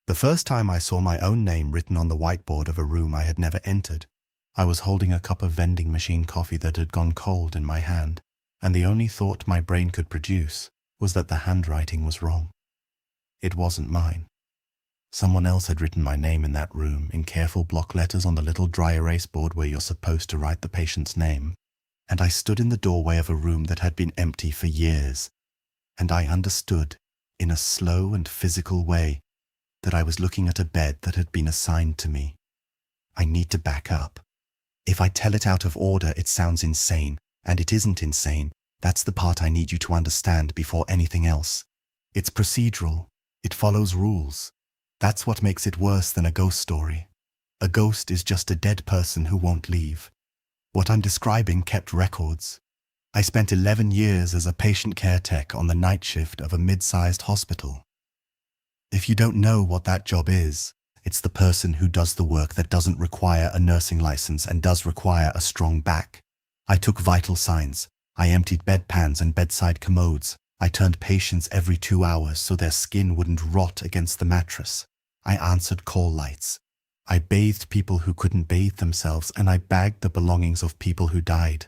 The first time I saw my own name written on the whiteboard of a room I had never entered, I was holding a cup of vending machine coffee that had gone cold in my hand, and the only thought my brain could produce was that the handwriting was wrong. It wasn't mine. Someone else had written my name in that room in careful block letters on the little dry erase board where you're supposed to write the patient's name, and I stood in the doorway of a room that had been empty for years, and I understood, in a slow and physical way, that I was looking at a bed that had been assigned to me. I need to back up. If I tell it out of order, it sounds insane, and it isn't insane. That's the part I need you to understand before anything else. It's procedural. It follows rules. That's what makes it worse than a ghost story. A ghost is just a dead person who won't leave. What I'm describing kept records. I spent 11 years as a patient care tech on the night shift of a mid-sized hospital. If you don't know what that job is, it's the person who does the work that doesn't require a nursing license and does require a strong back. I took vital signs. I emptied bedpans and bedside commodes. I turned patients every 2 hours so their skin wouldn't rot against the mattress. I answered call lights. I bathed people who couldn't bathe themselves, and I bagged the belongings of people who died.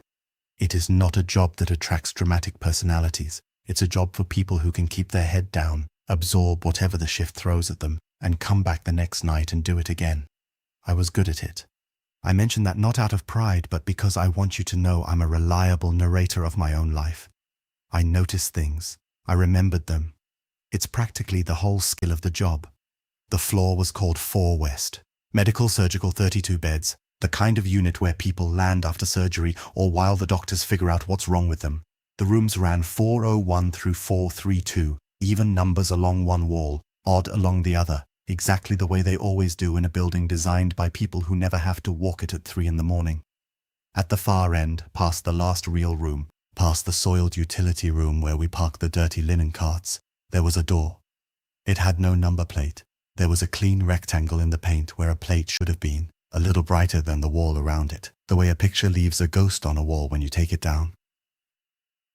It is not a job that attracts dramatic personalities. It's a job for people who can keep their head down, absorb whatever the shift throws at them, and come back the next night and do it again. I was good at it. I mention that not out of pride, but because I want you to know I'm a reliable narrator of my own life. I noticed things. I remembered them. It's practically the whole skill of the job. The floor was called 4 West. Medical surgical 32 beds, the kind of unit where people land after surgery or while the doctors figure out what's wrong with them. The rooms ran 401 through 432, even numbers along one wall, odd along the other, exactly the way they always do in a building designed by people who never have to walk it at 3 in the morning. At the far end, past the last real room, past the soiled utility room where we park the dirty linen carts, there was a door. It had no number plate. There was a clean rectangle in the paint where a plate should have been, a little brighter than the wall around it, the way a picture leaves a ghost on a wall when you take it down.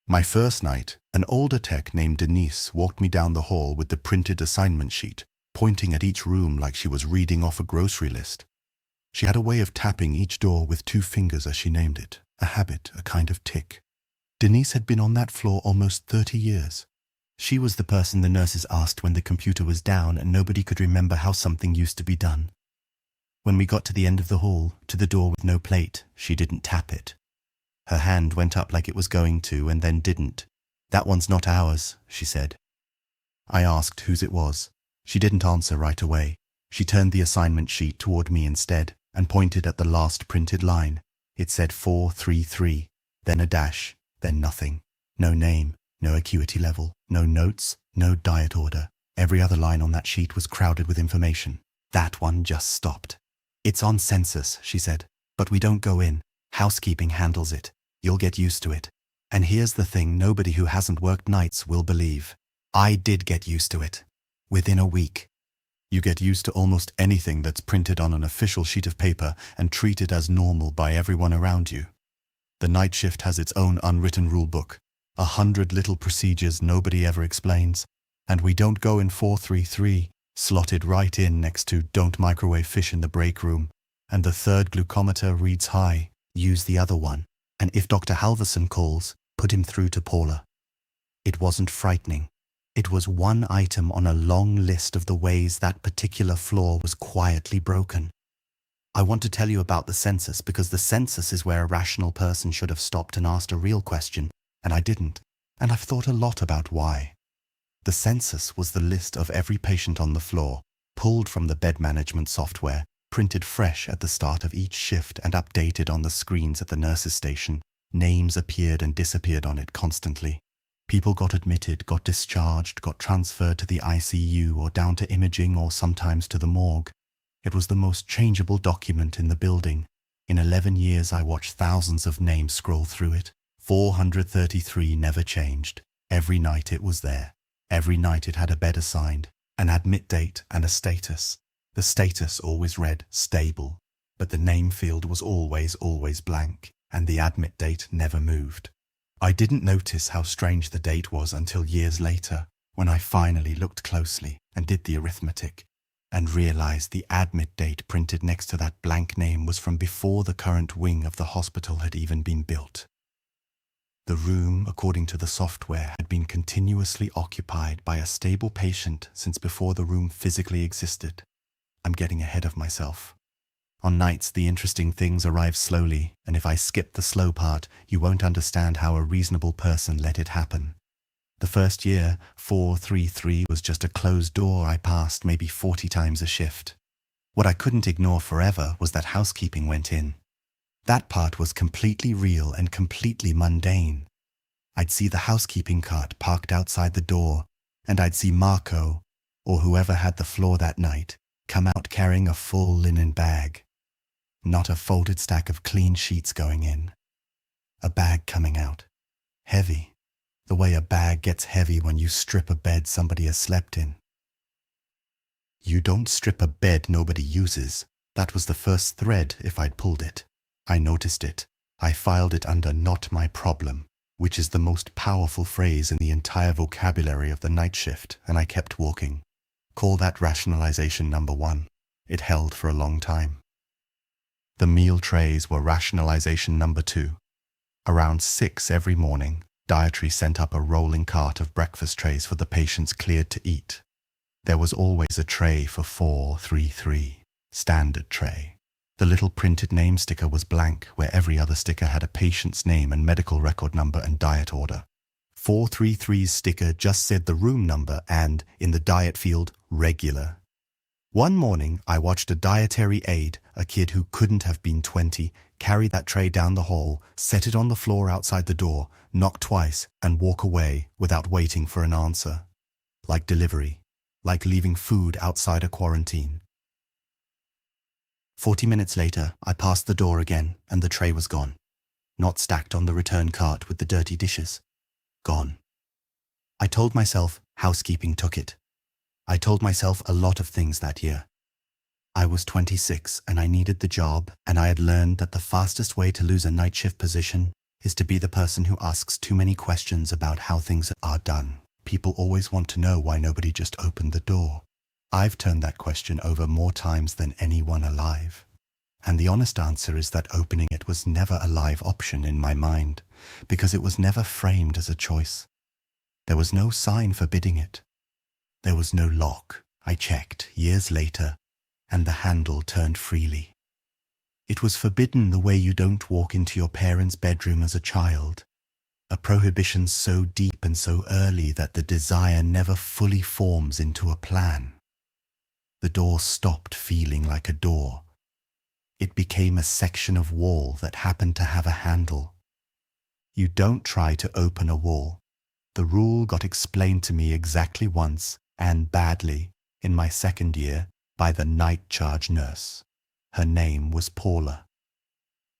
My first night, an older tech named Denise walked me down the hall with the printed assignment sheet, pointing at each room like she was reading off a grocery list. She had a way of tapping each door with 2 fingers as she named it, a habit, a kind of tick. Denise had been on that floor almost 30 years. She was the person the nurses asked when the computer was down and nobody could remember how something used to be done. When we got to the end of the hall, to the door with no plate, she didn't tap it. Her hand went up like it was going to and then didn't. "That one's not ours," she said. I asked whose it was. She didn't answer right away. She turned the assignment sheet toward me instead and pointed at the last printed line. It said 433, then a dash, then nothing. No name, no acuity level, no notes, no diet order. Every other line on that sheet was crowded with information. That one just stopped. "It's on census," she said, "but we don't go in. Housekeeping handles it. You'll get used to it. And here's the thing nobody who hasn't worked nights will believe. I did get used to it. Within a week. You get used to almost anything that's printed on an official sheet of paper and treated as normal by everyone around you. The night shift has its own unwritten rule book, 100 little procedures nobody ever explains, and we don't go in 433, slotted right in next to "Don't microwave fish in the break room," and the third glucometer reads high, use the other one, and if Dr. Halverson calls, put him through to Paula. It wasn't frightening. It was one item on a long list of the ways that particular floor was quietly broken. I want to tell you about the census because the census is where a rational person should have stopped and asked a real question, and I didn't, and I've thought a lot about why. The census was the list of every patient on the floor, pulled from the bed management software, printed fresh at the start of each shift and updated on the screens at the nurses' station. Names appeared and disappeared on it constantly. People got admitted, got discharged, got transferred to the ICU or down to imaging or sometimes to the morgue. It was the most changeable document in the building. In 11 years I watched thousands of names scroll through it. 433 never changed. Every night it was there. Every night it had a bed assigned, an admit date and a status. The status always read stable, but the name field was always blank, and the admit date never moved. I didn't notice how strange the date was until years later, when I finally looked closely and did the arithmetic. and realized the admit date printed next to that blank name was from before the current wing of the hospital had even been built. The room, according to the software, had been continuously occupied by a stable patient since before the room physically existed. I'm getting ahead of myself. On nights, the interesting things arrive slowly, and if I skip the slow part, you won't understand how a reasonable person let it happen. The first year, 433 was just a closed door I passed maybe 40 times a shift. What I couldn't ignore forever was that housekeeping went in. That part was completely real and completely mundane. I'd see the housekeeping cart parked outside the door, and I'd see Marco, or whoever had the floor that night, come out carrying a full linen bag. Not a folded stack of clean sheets going in. A bag coming out. Heavy. The way a bag gets heavy when you strip a bed somebody has slept in. You don't strip a bed nobody uses. That was the first thread if I'd pulled it. I noticed it. I filed it under "not my problem," which is the most powerful phrase in the entire vocabulary of the night shift, and I kept walking. Call that rationalization number 1. It held for a long time. The meal trays were rationalization number 2. Around 6 every morning, dietary sent up a rolling cart of breakfast trays for the patients cleared to eat. There was always a tray for 433, standard tray. The little printed name sticker was blank, where every other sticker had a patient's name and medical record number and diet order. 433's sticker just said the room number and, in the diet field, regular. One morning, I watched a dietary aide, a kid who couldn't have been 20, carry that tray down the hall, set it on the floor outside the door, knock twice, and walk away without waiting for an answer. Like delivery. Like leaving food outside a quarantine. 40 minutes later, I passed the door again, and the tray was gone. Not stacked on the return cart with the dirty dishes. Gone. I told myself housekeeping took it. I told myself a lot of things that year. I was 26 and I needed the job, and I had learned that the fastest way to lose a night shift position is to be the person who asks too many questions about how things are done. People always want to know why nobody just opened the door. I've turned that question over more times than anyone alive. And the honest answer is that opening it was never a live option in my mind, because it was never framed as a choice. There was no sign forbidding it. There was no lock. I checked years later, and the handle turned freely. It was forbidden the way you don't walk into your parents' bedroom as a child. A prohibition so deep and so early that the desire never fully forms into a plan. The door stopped feeling like a door. It became a section of wall that happened to have a handle. You don't try to open a wall. The rule got explained to me exactly once, and badly, in my second year, by the night charge nurse. Her name was Paula.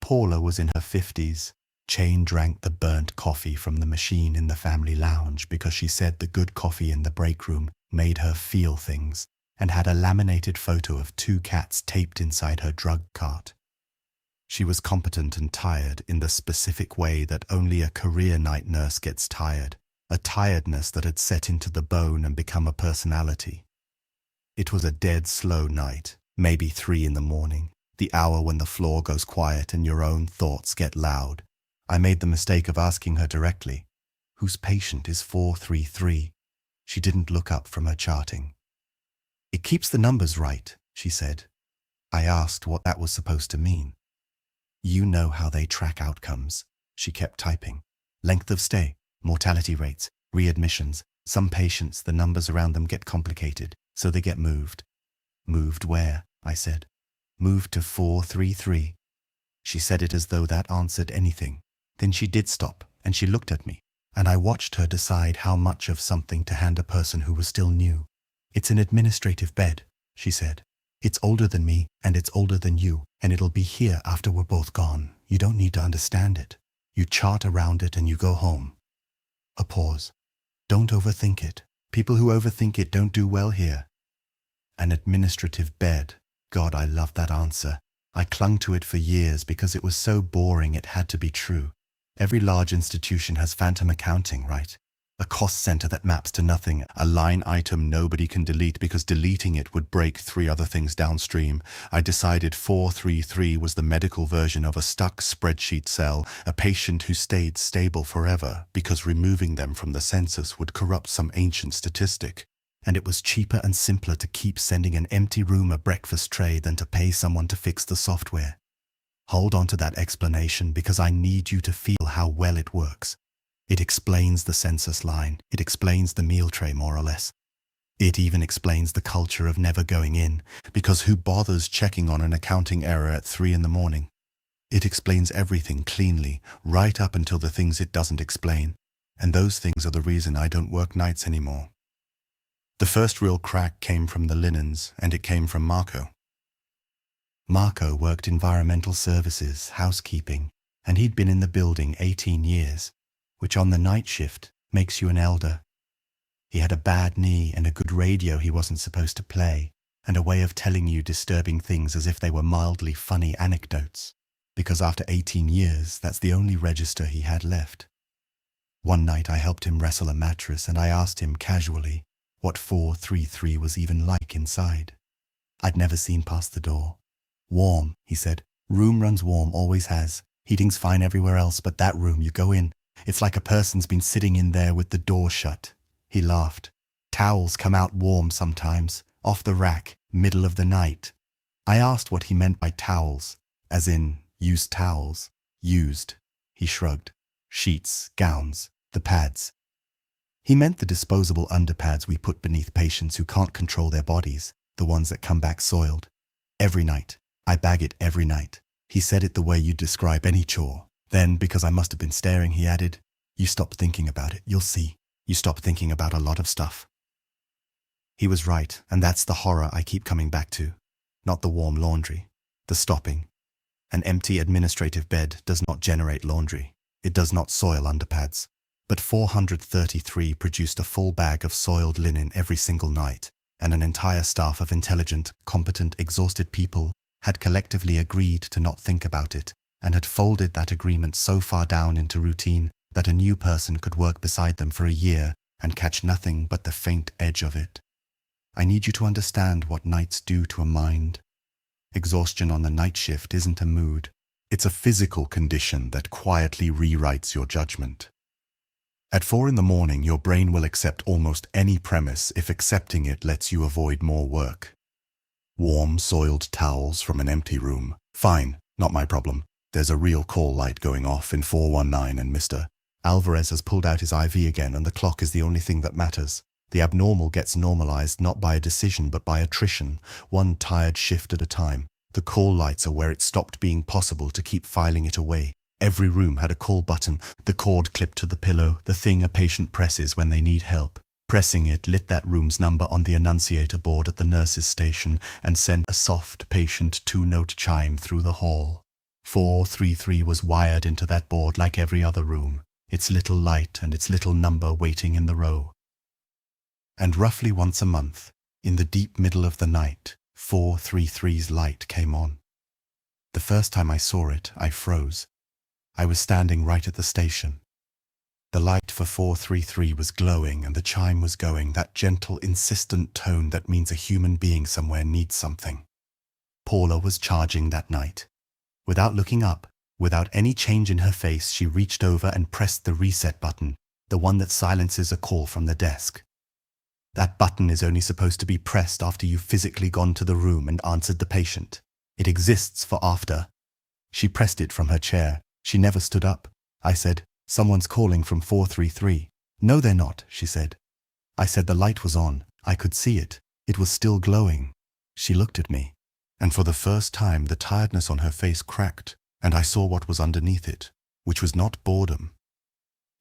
Paula was in her 50s. Jane drank the burnt coffee from the machine in the family lounge because she said the good coffee in the break room made her feel things, and had a laminated photo of 2 cats taped inside her drug cart. She was competent and tired in the specific way that only a career night nurse gets tired, a tiredness that had set into the bone and become a personality. It was a dead slow night, maybe 3 in the morning, the hour when the floor goes quiet and your own thoughts get loud. I made the mistake of asking her directly, "Whose patient is 433? She didn't look up from her charting. "It keeps the numbers right," she said. I asked what that was supposed to mean. "You know how they track outcomes," she kept typing. "Length of stay, mortality rates, readmissions. Some patients, the numbers around them get complicated, so they get moved." "Moved where?" I said. "Moved to 433. She said it as though that answered anything. Then she did stop, and she looked at me, and I watched her decide how much of something to hand a person who was still new. "It's an administrative bed," she said. "It's older than me, and it's older than you, and it'll be here after we're both gone. You don't need to understand it. You chart around it and you go home." A pause. "Don't overthink it. People who overthink it don't do well here." An administrative bed. God, I loved that answer. I clung to it for years because it was so boring it had to be true. Every large institution has phantom accounting, right? A cost center that maps to nothing, a line item nobody can delete because deleting it would break 3 other things downstream. I decided 433 was the medical version of a stuck spreadsheet cell, a patient who stayed stable forever because removing them from the census would corrupt some ancient statistic. And it was cheaper and simpler to keep sending an empty room a breakfast tray than to pay someone to fix the software. Hold on to that explanation because I need you to feel how well it works. It explains the census line. It explains the meal tray, more or less. It even explains the culture of never going in, because who bothers checking on an accounting error at 3 in the morning? It explains everything cleanly, right up until the things it doesn't explain. And those things are the reason I don't work nights anymore. The first real crack came from the linens, and it came from Marco. Marco worked environmental services, housekeeping, and he'd been in the building 18 years. Which on the night shift makes you an elder. He had a bad knee and a good radio he wasn't supposed to play, and a way of telling you disturbing things as if they were mildly funny anecdotes, because after 18 years, that's the only register he had left. One night I helped him wrestle a mattress and I asked him casually what 433 was even like inside. I'd never seen past the door. Warm, he said. Room runs warm, always has. Heating's fine everywhere else, but that room, you go in. It's like a person's been sitting in there with the door shut. He laughed. Towels come out warm sometimes, off the rack, middle of the night. I asked what he meant by towels, as in used towels. Used. He shrugged. Sheets, gowns, the pads. He meant the disposable underpads we put beneath patients who can't control their bodies, the ones that come back soiled. Every night. I bag it every night. He said it the way you'd describe any chore. Then, because I must have been staring, he added, you stop thinking about it, you'll see. You stop thinking about a lot of stuff. He was right, and that's the horror I keep coming back to. Not the warm laundry. The stopping. An empty administrative bed does not generate laundry. It does not soil underpads. But 433 produced a full bag of soiled linen every single night, and an entire staff of intelligent, competent, exhausted people had collectively agreed to not think about it, and had folded that agreement so far down into routine that a new person could work beside them for a year and catch nothing but the faint edge of it. I need you to understand what nights do to a mind. Exhaustion on the night shift isn't a mood. It's a physical condition that quietly rewrites your judgment. At 4 in the morning, your brain will accept almost any premise if accepting it lets you avoid more work. Warm, soiled towels from an empty room. Fine, not my problem. There's a real call light going off in 419 and Mr. Alvarez has pulled out his IV again and the clock is the only thing that matters. The abnormal gets normalized not by a decision but by attrition, one tired shift at a time. The call lights are where it stopped being possible to keep filing it away. Every room had a call button, the cord clipped to the pillow, the thing a patient presses when they need help. Pressing it lit that room's number on the annunciator board at the nurse's station and sent a soft patient 2-note chime through the hall. 433 was wired into that board like every other room, its little light and its little number waiting in the row. And roughly once a month, in the deep middle of the night, 433's light came on. The first time I saw it, I froze. I was standing right at the station. The light for 433 was glowing and the chime was going, that gentle, insistent tone that means a human being somewhere needs something. Paula was charging that night. Without looking up, without any change in her face, she reached over and pressed the reset button, the one that silences a call from the desk. That button is only supposed to be pressed after you've physically gone to the room and answered the patient. It exists for after. She pressed it from her chair. She never stood up. I said, someone's calling from 433. No, they're not, she said. I said the light was on. I could see it. It was still glowing. She looked at me. And for the first time, the tiredness on her face cracked, and I saw what was underneath it, which was not boredom.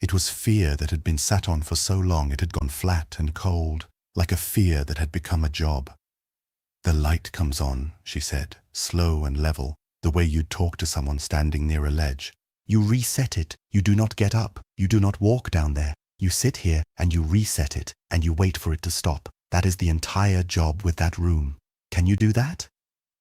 It was fear that had been sat on for so long it had gone flat and cold, like a fear that had become a job. The light comes on, she said, slow and level, the way you'd talk to someone standing near a ledge. You reset it. You do not get up. You do not walk down there. You sit here and you reset it, and you wait for it to stop. That is the entire job with that room. Can you do that?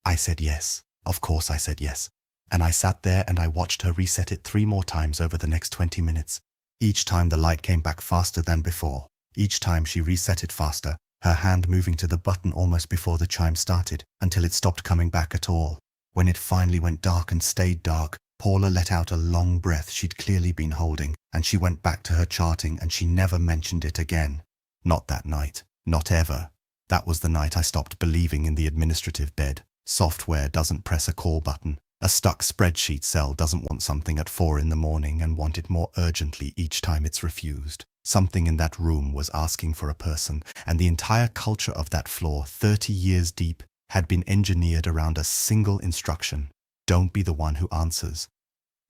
I said yes. Of course I said yes. And I sat there and I watched her reset it 3 more times over the next 20 minutes. Each time the light came back faster than before. Each time she reset it faster, her hand moving to the button almost before the chime started, until it stopped coming back at all. When it finally went dark and stayed dark, Paula let out a long breath she'd clearly been holding, and she went back to her charting, and she never mentioned it again. Not that night. Not ever. That was the night I stopped believing in the administrative bed. Software doesn't press a call button. A stuck spreadsheet cell doesn't want something at 4 in the morning and want it more urgently each time it's refused. Something in that room was asking for a person, and the entire culture of that floor, 30 years deep, had been engineered around a single instruction: don't be the one who answers.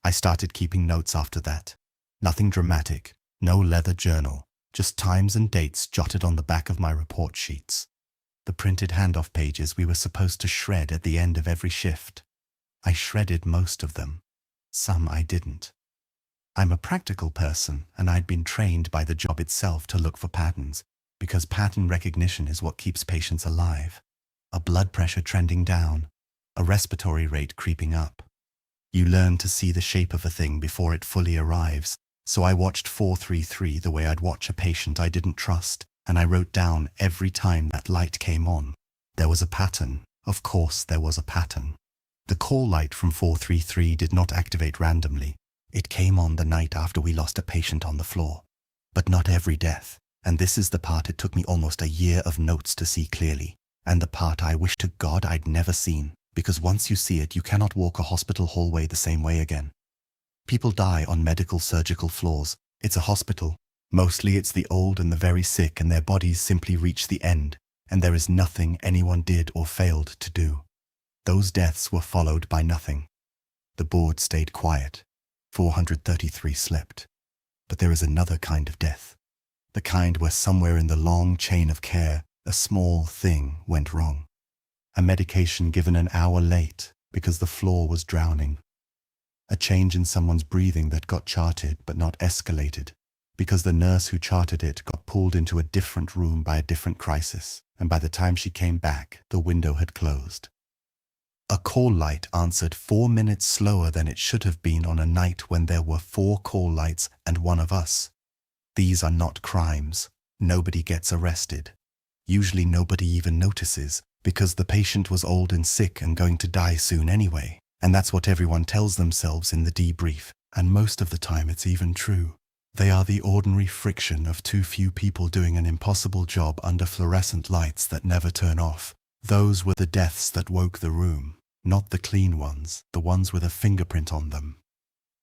I started keeping notes after that. Nothing dramatic, no leather journal, just times and dates jotted on the back of my report sheets. The printed handoff pages we were supposed to shred at the end of every shift. I shredded most of them. Some I didn't. I'm a practical person, and I'd been trained by the job itself to look for patterns, because pattern recognition is what keeps patients alive. A blood pressure trending down, a respiratory rate creeping up. You learn to see the shape of a thing before it fully arrives, so I watched 433 the way I'd watch a patient I didn't trust, and I wrote down every time that light came on. There was a pattern. Of course there was a pattern. The call light from 433 did not activate randomly. It came on the night after we lost a patient on the floor. But not every death, and this is the part it took me almost a year of notes to see clearly, and the part I wish to God I'd never seen, because once you see it, you cannot walk a hospital hallway the same way again. People die on medical surgical floors. It's a hospital. Mostly it's the old and the very sick, and their bodies simply reach the end, and there is nothing anyone did or failed to do. Those deaths were followed by nothing. The board stayed quiet. 433 slept. But there is another kind of death. The kind where somewhere in the long chain of care, a small thing went wrong. A medication given an hour late because the floor was drowning. A change in someone's breathing that got charted but not escalated, because the nurse who charted it got pulled into a different room by a different crisis, and by the time she came back, the window had closed. A call light answered 4 minutes slower than it should have been on a night when there were 4 call lights and one of us. These are not crimes. Nobody gets arrested. Usually nobody even notices, because the patient was old and sick and going to die soon anyway. And that's what everyone tells themselves in the debrief, and most of the time it's even true. They are the ordinary friction of too few people doing an impossible job under fluorescent lights that never turn off. Those were the deaths that woke the room, not the clean ones, the ones with a fingerprint on them.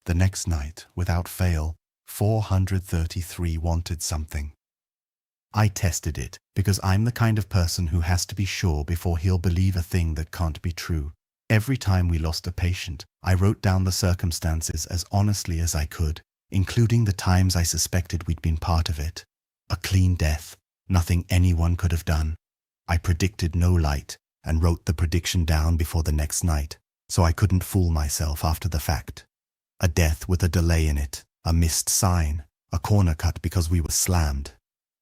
The next night, without fail, 433 wanted something. I tested it, because I'm the kind of person who has to be sure before he'll believe a thing that can't be true. Every time we lost a patient, I wrote down the circumstances as honestly as I could, including the times I suspected we'd been part of it. A clean death, nothing anyone could have done. I predicted no light, and wrote the prediction down before the next night, so I couldn't fool myself after the fact. A death with a delay in it, a missed sign, a corner cut because we were slammed.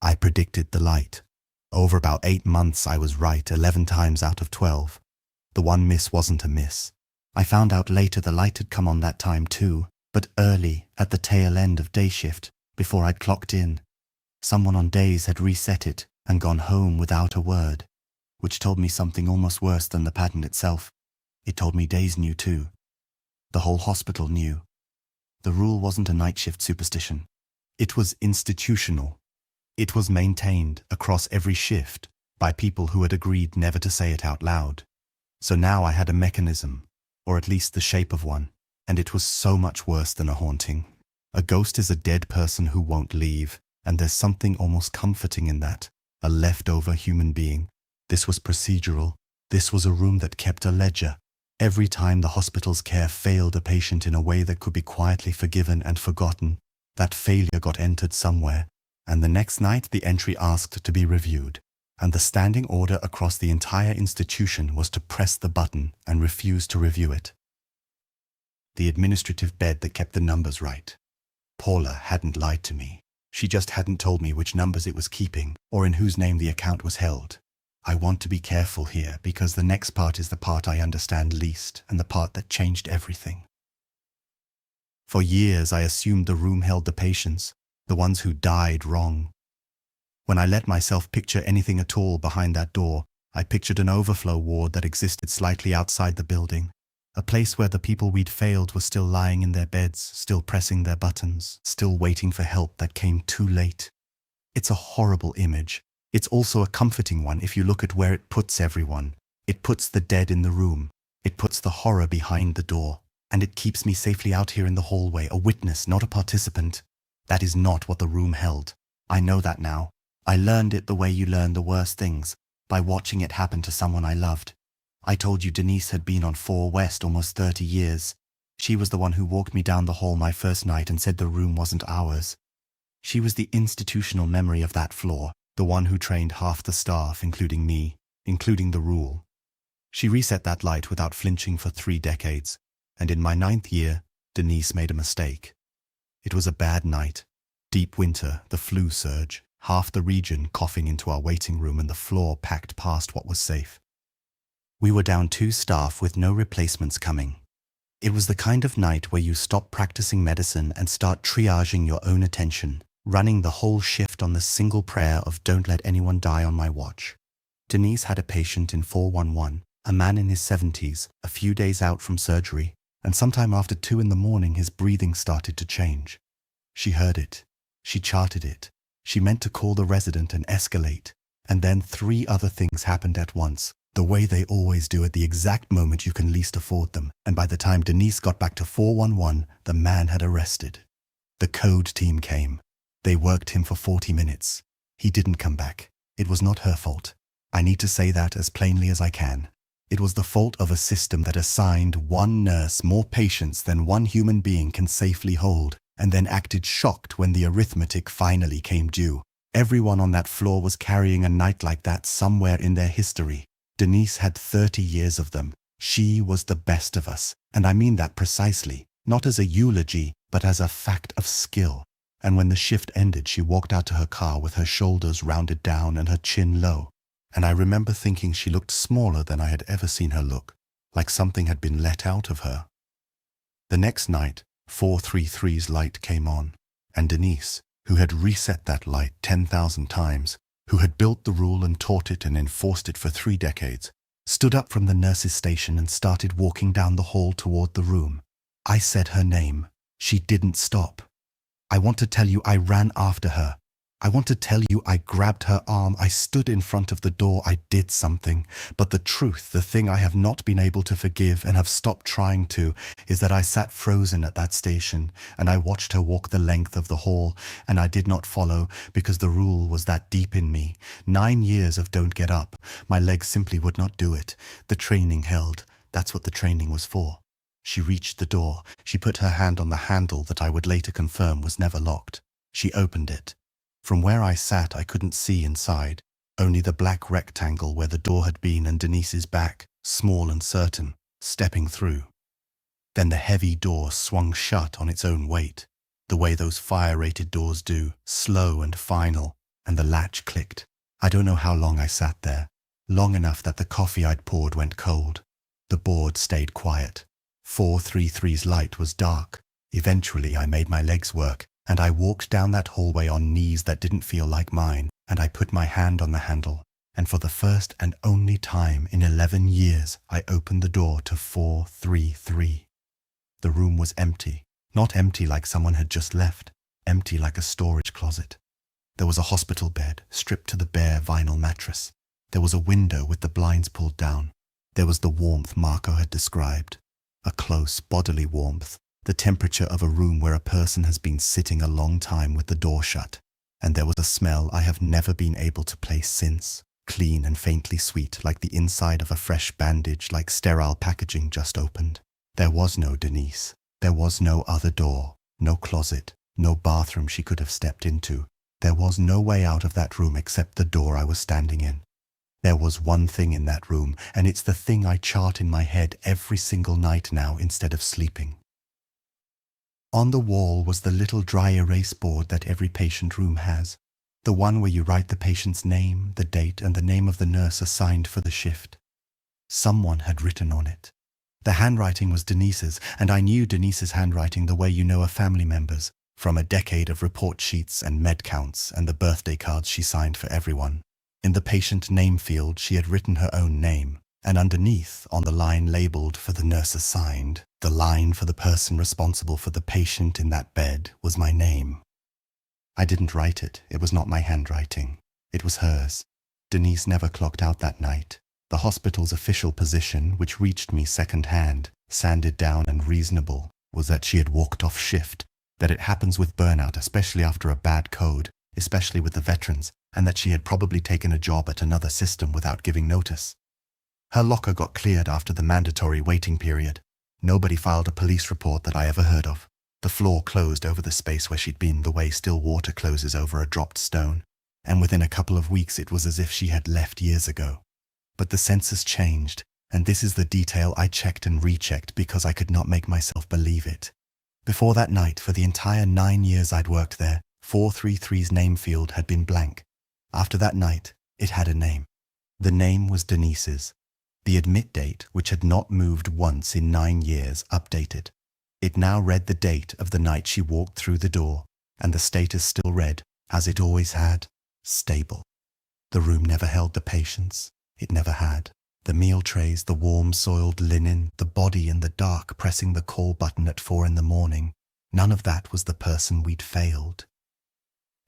I predicted the light. Over about 8 months I was right 11 times out of 12. The one miss wasn't a miss. I found out later the light had come on that time too, but early, at the tail end of day shift, before I'd clocked in. Someone on days had reset it and gone home without a word, which told me something almost worse than the pattern itself. It told me days knew too. The whole hospital knew. The rule wasn't a night shift superstition. It was institutional. It was maintained across every shift by people who had agreed never to say it out loud. So now I had a mechanism, or at least the shape of one, and it was so much worse than a haunting. A ghost is a dead person who won't leave, and there's something almost comforting in that, a leftover human being. This was procedural. This was a room that kept a ledger. Every time the hospital's care failed a patient in a way that could be quietly forgiven and forgotten, that failure got entered somewhere, and the next night the entry asked to be reviewed, and the standing order across the entire institution was to press the button and refuse to review it. The administrative bed that kept the numbers right. Paula hadn't lied to me. She just hadn't told me which numbers it was keeping, or in whose name the account was held. I want to be careful here, because the next part is the part I understand least, and the part that changed everything. For years I assumed the room held the patients, the ones who died wrong. When I let myself picture anything at all behind that door, I pictured an overflow ward that existed slightly outside the building. A place where the people we'd failed were still lying in their beds, still pressing their buttons, still waiting for help that came too late. It's a horrible image. It's also a comforting one if you look at where it puts everyone. It puts the dead in the room. It puts the horror behind the door. And it keeps me safely out here in the hallway, a witness, not a participant. That is not what the room held. I know that now. I learned it the way you learn the worst things, by watching it happen to someone I loved. I told you Denise had been on 4 West almost 30 years. She was the one who walked me down the hall my first night and said the room wasn't ours. She was the institutional memory of that floor, the one who trained half the staff, including me, including the rule. She reset that light without flinching for 3 decades, and in my 9th year, Denise made a mistake. It was a bad night. Deep winter, the flu surge, half the region coughing into our waiting room and the floor packed past what was safe. We were down 2 staff with no replacements coming. It was the kind of night where you stop practicing medicine and start triaging your own attention, running the whole shift on the single prayer of don't let anyone die on my watch. Denise had a patient in 411, a man in his 70s, a few days out from surgery, and sometime after 2 in the morning his breathing started to change. She heard it. She charted it. She meant to call the resident and escalate. And then 3 other things happened at once, the way they always do at the exact moment you can least afford them. And by the time Denise got back to 411, the man had arrested. The code team came. They worked him for 40 minutes. He didn't come back. It was not her fault. I need to say that as plainly as I can. It was the fault of a system that assigned 1 nurse more patients than 1 human being can safely hold, and then acted shocked when the arithmetic finally came due. Everyone on that floor was carrying a night like that somewhere in their history. Denise had 30 years of them. She was the best of us, and I mean that precisely, not as a eulogy, but as a fact of skill. And when the shift ended, she walked out to her car with her shoulders rounded down and her chin low. And I remember thinking she looked smaller than I had ever seen her look, like something had been let out of her. The next night, 433's light came on, and Denise, who had reset that light 10,000 times, who had built the rule and taught it and enforced it for 3 decades, stood up from the nurse's station and started walking down the hall toward the room. I said her name. She didn't stop. I want to tell you I ran after her. I want to tell you I grabbed her arm, I stood in front of the door, I did something. But the truth, the thing I have not been able to forgive and have stopped trying to, is that I sat frozen at that station and I watched her walk the length of the hall, and I did not follow because the rule was that deep in me. 9 years of don't get up. My legs simply would not do it. The training held. That's what the training was for. She reached the door. She put her hand on the handle that I would later confirm was never locked. She opened it. From where I sat, I couldn't see inside, only the black rectangle where the door had been and Denise's back, small and certain, stepping through. Then the heavy door swung shut on its own weight, the way those fire-rated doors do, slow and final, and the latch clicked. I don't know how long I sat there, long enough that the coffee I'd poured went cold. The board stayed quiet. 433's light was dark. Eventually I made my legs work, and I walked down that hallway on knees that didn't feel like mine, and I put my hand on the handle, and for the first and only time in 11 years, I opened the door to 433. The room was empty, not empty like someone had just left, empty like a storage closet. There was a hospital bed, stripped to the bare vinyl mattress. There was a window with the blinds pulled down. There was the warmth Marco had described, a close bodily warmth, the temperature of a room where a person has been sitting a long time with the door shut. And there was a smell I have never been able to place since, clean and faintly sweet, like the inside of a fresh bandage, like sterile packaging just opened. There was no Denise. There was no other door, no closet, no bathroom she could have stepped into. There was no way out of that room except the door I was standing in. There was one thing in that room, and it's the thing I chart in my head every single night now instead of sleeping. On the wall was the little dry erase board that every patient room has, the one where you write the patient's name, the date, and the name of the nurse assigned for the shift. Someone had written on it. The handwriting was Denise's, and I knew Denise's handwriting the way you know a family member's, from a decade of report sheets and med counts and the birthday cards she signed for everyone. In the patient name field, she had written her own name, and underneath, on the line labeled for the nurse assigned, the line for the person responsible for the patient in that bed, was my name. I didn't write it. It was not my handwriting. It was hers. Denise never clocked out that night. The hospital's official position, which reached me second-hand, sanded down and reasonable, was that she had walked off shift, that it happens with burnout, especially after a bad code, especially with the veterans, and that she had probably taken a job at another system without giving notice. Her locker got cleared after the mandatory waiting period. Nobody filed a police report that I ever heard of. The floor closed over the space where she'd been the way still water closes over a dropped stone, and within a couple of weeks it was as if she had left years ago. But the census changed, and this is the detail I checked and rechecked because I could not make myself believe it. Before that night, for the entire 9 years I'd worked there, 433's name field had been blank. After that night, it had a name. The name was Denise's. The admit date, which had not moved once in 9 years, updated. It now read the date of the night she walked through the door, and the status still read, as it always had, stable. The room never held the patients. It never had. The meal trays, the warm soiled linen, the body in the dark pressing the call button at 4 a.m, none of that was the person we'd failed.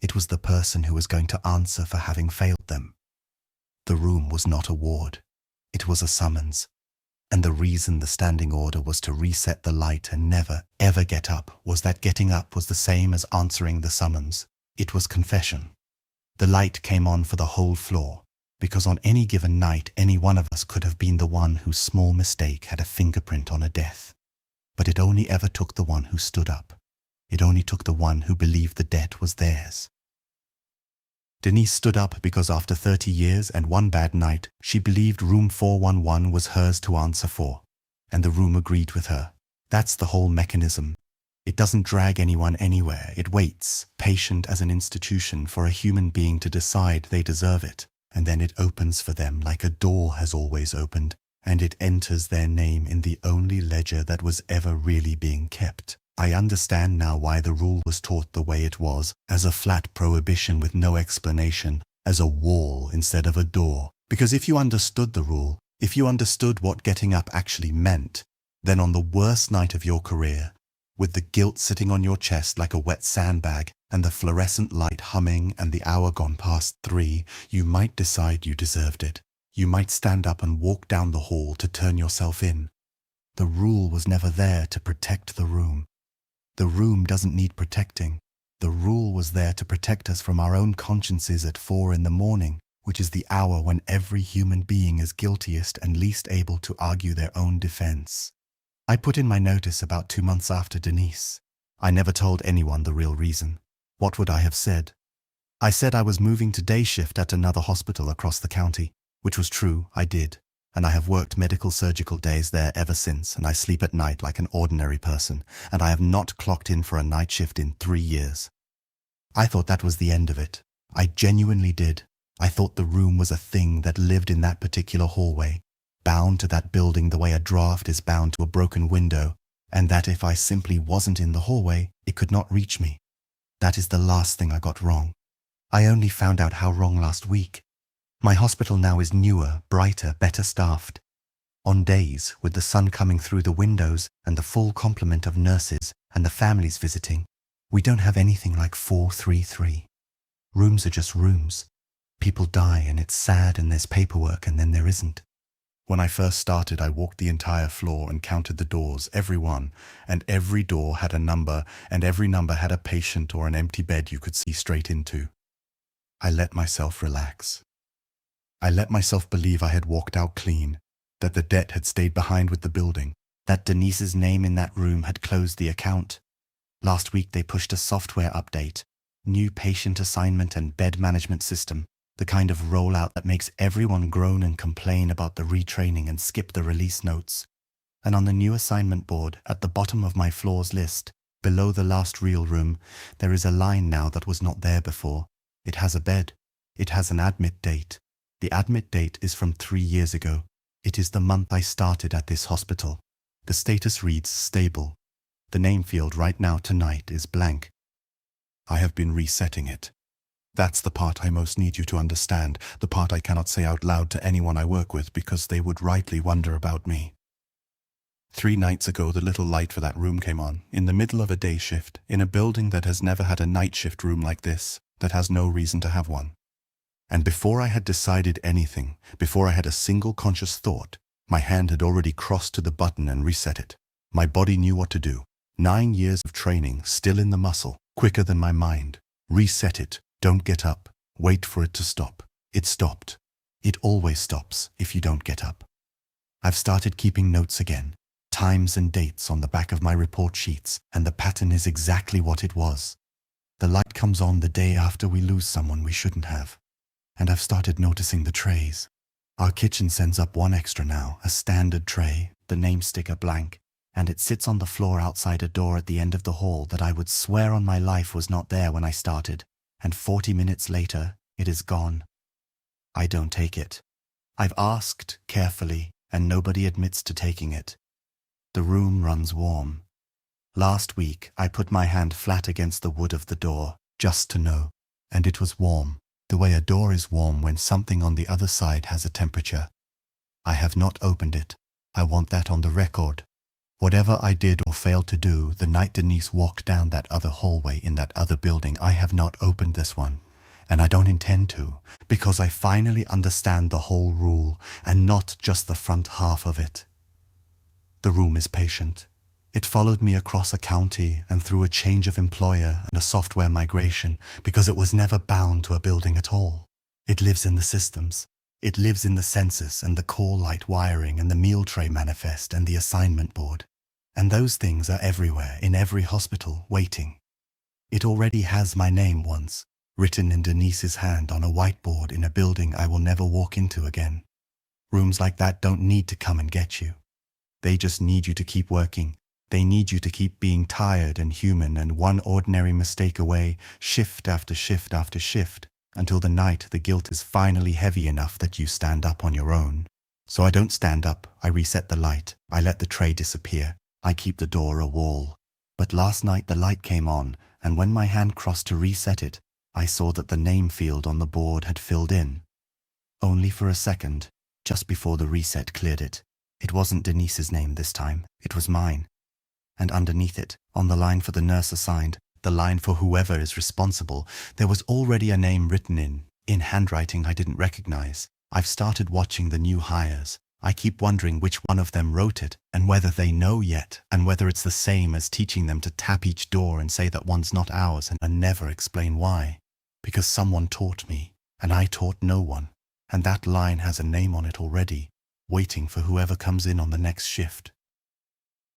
It was the person who was going to answer for having failed them. The room was not a ward. It was a summons. And the reason the standing order was to reset the light and never, ever get up was that getting up was the same as answering the summons. It was confession. The light came on for the whole floor, because on any given night any one of us could have been the one whose small mistake had a fingerprint on a death. But it only ever took the one who stood up. It only took the one who believed the debt was theirs. Denise stood up because after 30 years and one bad night, she believed room 411 was hers to answer for, and the room agreed with her. That's the whole mechanism. It doesn't drag anyone anywhere. It waits, patient as an institution, for a human being to decide they deserve it. And then it opens for them like a door has always opened, and it enters their name in the only ledger that was ever really being kept. I understand now why the rule was taught the way it was, as a flat prohibition with no explanation, as a wall instead of a door. Because if you understood the rule, if you understood what getting up actually meant, then on the worst night of your career, with the guilt sitting on your chest like a wet sandbag, and the fluorescent light humming and the hour gone past 3, you might decide you deserved it. You might stand up and walk down the hall to turn yourself in. The rule was never there to protect the room. The room doesn't need protecting. The rule was there to protect us from our own consciences at 4 a.m, which is the hour when every human being is guiltiest and least able to argue their own defense. I put in my notice about 2 months after Denise. I never told anyone the real reason. What would I have said? I said I was moving to day shift at another hospital across the county, which was true, I did, and I have worked medical surgical days there ever since, and I sleep at night like an ordinary person, and I have not clocked in for a night shift in 3 years. I thought that was the end of it. I genuinely did. I thought the room was a thing that lived in that particular hallway, bound to that building the way a draft is bound to a broken window, and that if I simply wasn't in the hallway, it could not reach me. That is the last thing I got wrong. I only found out how wrong last week. My hospital now is newer, brighter, better staffed. On days, with the sun coming through the windows and the full complement of nurses and the families visiting, we don't have anything like 433. Rooms are just rooms. People die and it's sad and there's paperwork and then there isn't. When I first started, I walked the entire floor and counted the doors, every one, and every door had a number, and every number had a patient or an empty bed you could see straight into. I let myself relax. I let myself believe I had walked out clean, that the debt had stayed behind with the building, that Denise's name in that room had closed the account. Last week they pushed a software update, new patient assignment and bed management system, the kind of rollout that makes everyone groan and complain about the retraining and skip the release notes. And on the new assignment board, at the bottom of my floors list, below the last real room, there is a line now that was not there before. It has a bed. It has an admit date. The admit date is from 3 years ago. It is the month I started at this hospital. The status reads stable. The name field right now tonight is blank. I have been resetting it. That's the part I most need you to understand, the part I cannot say out loud to anyone I work with because they would rightly wonder about me. 3 nights ago, the little light for that room came on, in the middle of a day shift, in a building that has never had a night shift room like this, that has no reason to have one. And before I had decided anything, before I had a single conscious thought, my hand had already crossed to the button and reset it. My body knew what to do. 9 years of training, still in the muscle, quicker than my mind. Reset it. Don't get up. Wait for it to stop. It stopped. It always stops if you don't get up. I've started keeping notes again. Times and dates on the back of my report sheets, and the pattern is exactly what it was. The light comes on the day after we lose someone we shouldn't have. And I've started noticing the trays. Our kitchen sends up one extra now, a standard tray, the name sticker blank, and it sits on the floor outside a door at the end of the hall that I would swear on my life was not there when I started, and 40 minutes later, it is gone. I don't take it. I've asked carefully, and nobody admits to taking it. The room runs warm. Last week, I put my hand flat against the wood of the door, just to know, and it was warm, the way a door is warm when something on the other side has a temperature. I have not opened it. I want that on the record. Whatever I did or failed to do the night Denise walked down that other hallway in that other building, I have not opened this one. And I don't intend to, because I finally understand the whole rule, and not just the front half of it. The room is patient. It followed me across a county and through a change of employer and a software migration because it was never bound to a building at all. It lives in the systems. It lives in the census and the call light wiring and the meal tray manifest and the assignment board. And those things are everywhere, in every hospital, waiting. It already has my name once, written in Denise's hand on a whiteboard in a building I will never walk into again. Rooms like that don't need to come and get you. They just need you to keep working. They need you to keep being tired and human and one ordinary mistake away, shift after shift after shift, until the night the guilt is finally heavy enough that you stand up on your own. So I don't stand up, I reset the light, I let the tray disappear, I keep the door a wall. But last night the light came on, and when my hand crossed to reset it, I saw that the name field on the board had filled in. Only for a second, just before the reset cleared it. It wasn't Denise's name this time, it was mine. And underneath it, on the line for the nurse assigned, the line for whoever is responsible, there was already a name written in handwriting I didn't recognize. I've started watching the new hires. I keep wondering which one of them wrote it, and whether they know yet, and whether it's the same as teaching them to tap each door and say that one's not ours and never explain why. Because someone taught me, and I taught no one, and that line has a name on it already, waiting for whoever comes in on the next shift.